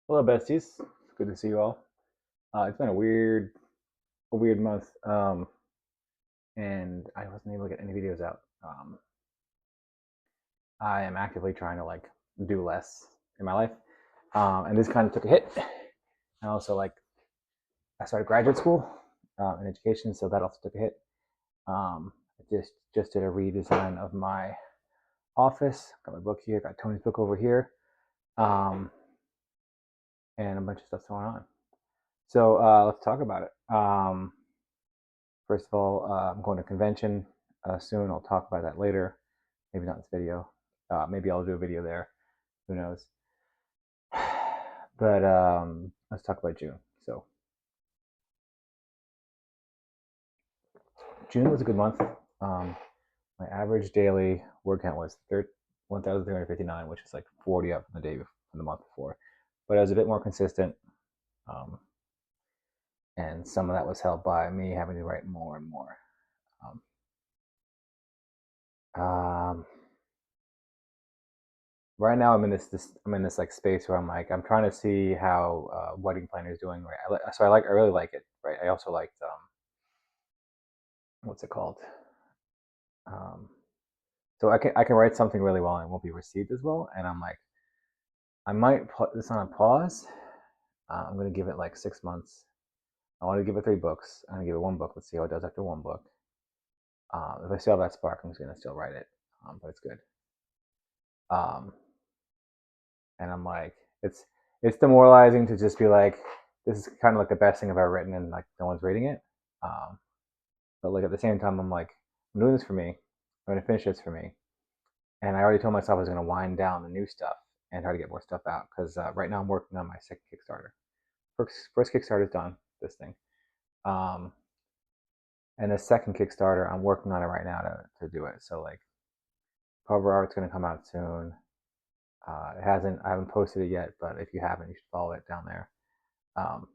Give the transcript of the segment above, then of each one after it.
Hello, besties. Good to see you all. It's been a weird month, and I wasn't able to get any videos out. I am actively trying to do less in my life, and this kind of took a hit. And also, I started graduate school in education, so that also took a hit. I just did a redesign of my office. Got my book here. Got Tony's book over here, um, and a bunch of stuff's going on. So let's talk about it. First of all, I'm going to a convention soon. I'll talk about that later. Maybe not in this video. Maybe I'll do a video there. Who knows? But let's talk about June. So June was a good month. My average daily word count was 1,359, which is like 40 up from from the month before. But I was a bit more consistent, um, and some of that was helped by me having to write more and more. Um, right now I'm in this like space where I'm trying to see how wedding planner is doing. Right, I really like it. Right, I also liked what's it called? Um, so I can write something really well and it won't be received as well. And I'm like, I might put this on a pause. I'm gonna give it like 6 months. I want to give it 3 books. I'm gonna give it one book. Let's see how it does after one book. If I still have that spark, I'm just gonna still write it. But it's good. Um, and I'm like, it's demoralizing to just be like, this is kind of like the best thing I've ever written, and like no one's reading it. Um, but like at the same time, I'm like, I'm doing this for me. I'm gonna finish this for me, and I already told myself I was gonna wind down the new stuff and try to get more stuff out because right now I'm working on my second Kickstarter. First Kickstarter is done. This thing, um, and the second Kickstarter I'm working on it right now to do it. So like cover art's gonna come out soon. I haven't posted it yet, but if you haven't, you should follow it down there. Um,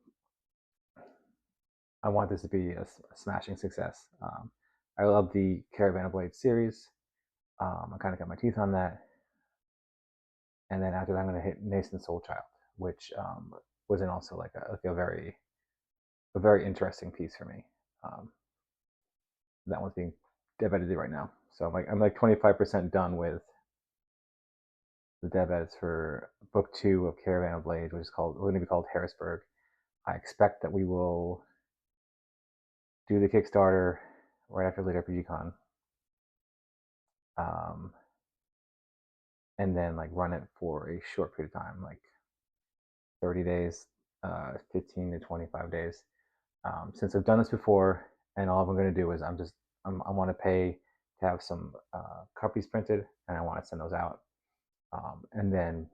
I want this to be a smashing success. I love the Caravan of Blades series. I kind of got my teeth on that, and then after that, I'm going to hit Nascent Soul Child, which was also like a very interesting piece for me. Um, that one's being dev edited right now, so I'm like 25% done with the dev edits for book 2 of Caravan of Blades, which is going to be called Harrisburg. I expect that we will do the Kickstarter right after Late RPGCon, um, and then like run it for a short period of time, like 30 days, 15 to 25 days. Since I've done this before, and all I'm going to do is I want to pay to have some copies printed, and I want to send those out, and then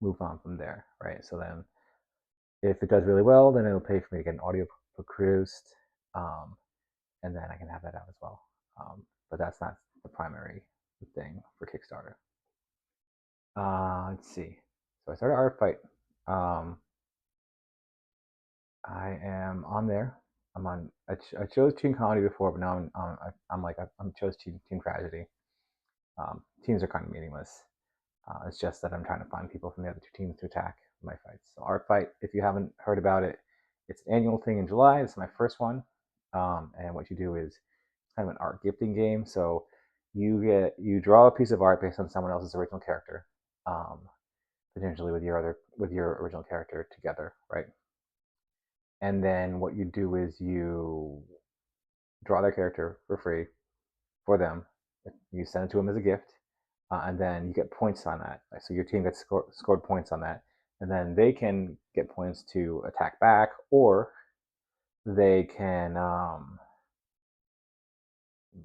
move on from there, right? So then, if it does really well, then it'll pay for me to get an audio produced, um, and then I can have that out as well. But that's not the primary thing for Kickstarter. Let's see. So I started Art Fight. Um, I am on there. I'm on. I chose Teen Comedy before, but now I'm like I'm chose Teen Tragedy. Teams are kind of meaningless. It's just that I'm trying to find people from the other two teams to attack my fights. So Art Fight, if you haven't heard about it, it's an annual thing in July. This is my first one, and what you do is kind of an art gifting game. So you draw a piece of art based on someone else's original character, um, potentially with your original character together, right? And then what you do is you draw their character for free for them. You send it to them as a gift, and then you get points on that. So your team gets scored points on that, and then they can get points to attack back, or they can.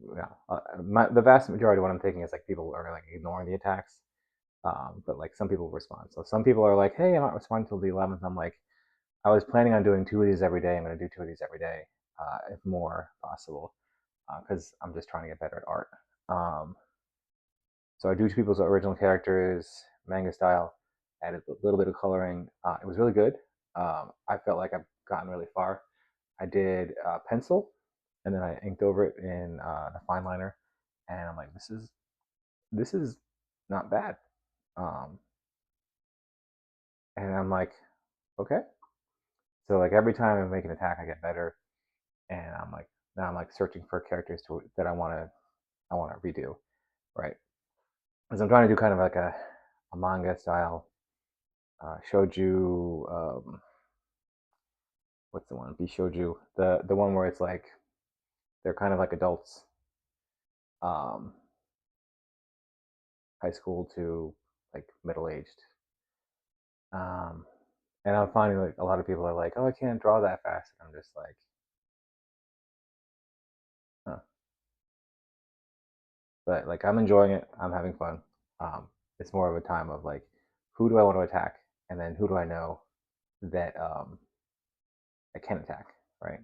The vast majority of what I'm thinking is like people are like ignoring the attacks, but like some people respond. So some people are like, "Hey, I'm not responding until the 11th." I'm like, I was planning on doing 2 of these every day. I'm going to do 2 of these every day, if more possible, because I'm just trying to get better at art. Um, so I do two people's original characters, manga style, added a little bit of coloring. It was really good. I felt like I've gotten really far. I did pencil, and then I inked over it in the fine liner, and I'm like, this is not bad. Um, And I'm like, okay. So like every time I make an attack, I get better, and I'm like now I'm like searching for characters that I want to redo, right? Because I'm trying to do kind of like a manga style shoju. What's the one? Bishoju. The one where it's like they're kind of like adults, um, high school to like middle aged. Um, and I'm finding like a lot of people are like, oh, I can't draw that fast. And I'm just like, huh. But like I'm enjoying it. I'm having fun. It's more of a time of like, who do I want to attack, and then who do I know that I can attack, right?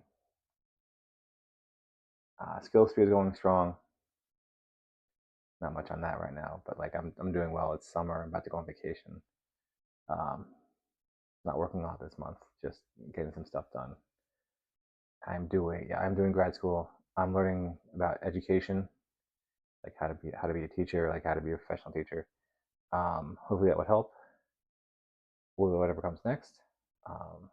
Skill tree is going strong. Not much on that right now, but like I'm doing well. It's summer. I'm about to go on vacation. Um, not working a lot this month. Just getting some stuff done. I'm doing grad school. I'm learning about education, like how to be a teacher, like how to be a professional teacher. Hopefully that would help. Whatever comes next. Um,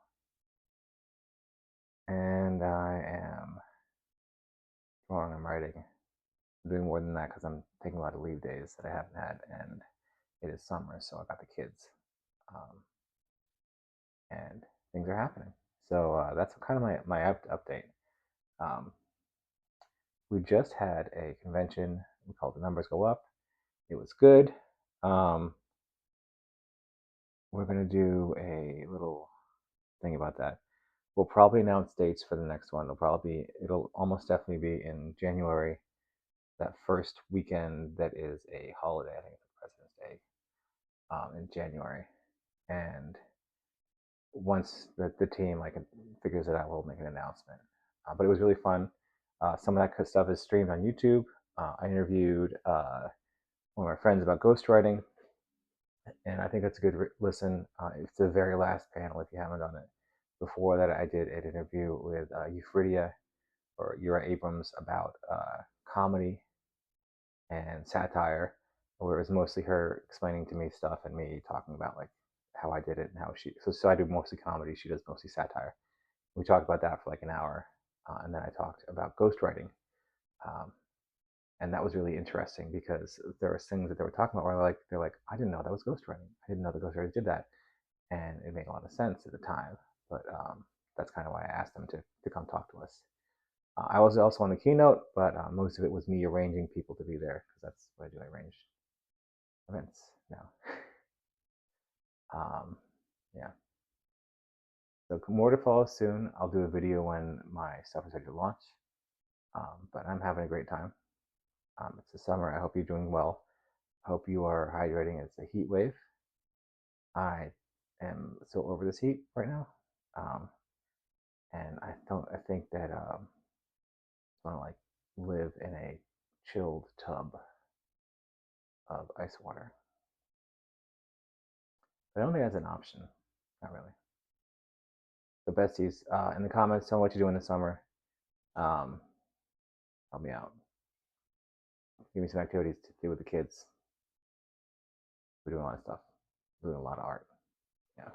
and I am drawing. I'm writing. I'm doing more than that because I'm taking a lot of leave days that I haven't had, and it is summer, so I got the kids, um, and things are happening. So that's kind of my update. Um, we just had a convention. We called The Numbers Go Up. It was good. Um, we're gonna do a little thing about that. We'll probably announce dates for the next one. It'll almost definitely be in January, that first weekend that is a holiday. I think it's President's Day, in January. And once the team like figures it out, we'll make an announcement. But it was really fun. Some of that stuff is streamed on YouTube. I interviewed one of my friends about ghostwriting, and I think that's a good listen. It's the very last panel if you haven't done it. Before that, I did an interview with Euphridia or Ura Abrams about comedy and satire, where it was mostly her explaining to me stuff and me talking about like how I did it and how she. So I do mostly comedy. She does mostly satire. We talked about that for like an hour, and then I talked about ghostwriting, um, and that was really interesting because there were things that they were talking about where they're like, I didn't know that was ghostwriting. I didn't know the ghostwriters did that, and it made a lot of sense at the time. But that's kind of why I asked them to come talk to us. I was also on the keynote, but most of it was me arranging people to be there because that's what I do. I arrange events now. Um, yeah. So more to follow soon. I'll do a video when my stuff is ready to launch. But I'm having a great time. It's the summer. I hope you're doing well. I hope you are hydrating. It's a heat wave. I am so over this heat right now, um, and I don't. I think that I want to like live in a chilled tub of ice water. But I don't think that's an option. Not really. So besties, in the comments, tell me what you do in the summer. Um, help me out. Give me some activities to do with the kids. We're doing a lot of stuff. We're doing a lot of art. Yeah.